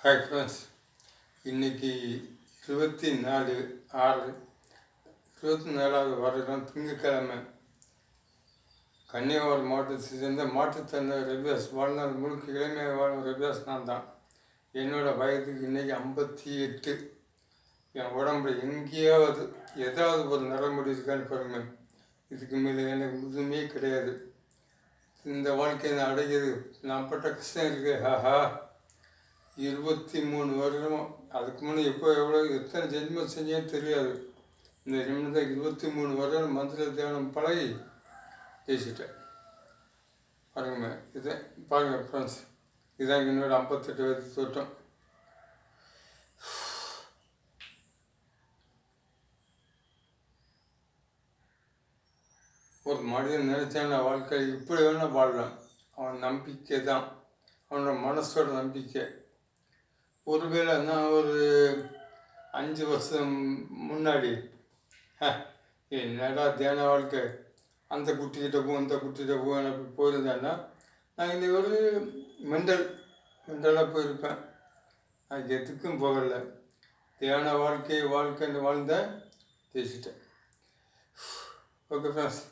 Hi friends, இன்றைக்கி 24/6/24வது வருடம் திங்கட்கிழமை. கன்னியாகுமரி மாவட்டத்தை சேர்ந்த மாற்றுத்திறனாளி ரவிதாஸ். வாழ்நாள் முழுக்க இளமையாக வாழும் ரவிதாஸ் நான் தான். என்னோடய வயதுக்கு இன்றைக்கி 58. என் உடம்புல எங்கேயாவது ஏதாவது ஒரு நரம்படி இருக்கான்னு பாருங்க. இதுக்கு மேலே எனக்கு முதுமே கிடையாது. இந்த வாழ்க்கையை நான் அடைகிறது நான் பட்ட கஷ்டம் இருக்குது. 23 வருடம். அதுக்கு முன்னே எவ்வளோ எத்தனை ஜென்மம் செஞ்சேன்னு தெரியாது. இந்த நிமிடம் 23 வருடம் மந்திர தியானம் பழகி பேசிட்டேன். பாருங்க, இதை பாருங்கள் ஃப்ரெண்ட்ஸ், இதான் என்னோட 58 வயது தோட்டம். ஒரு மனிதன் நினைச்சான வாழ்க்கையில் இப்படி வேணால் வாழலாம். அவன் நம்பிக்கை தான், அவனோட மனசோட நம்பிக்கை. ஒருவேளை நான் ஒரு 5 வருஷம் முன்னாடி என்னடா தியான வாழ்க்கை, அந்த குட்டிக்கிட்ட போ இந்த குட்டிகிட்ட போ அப்படி போயிருந்தேன்னா நான் இந்த ஒரு மெண்டலாக போயிருப்பேன். நான் எதுக்கும் போகலை. தியான வாழ்க்கைன்னு வாழ்ந்தேன், பேசிட்டேன். Okay friends.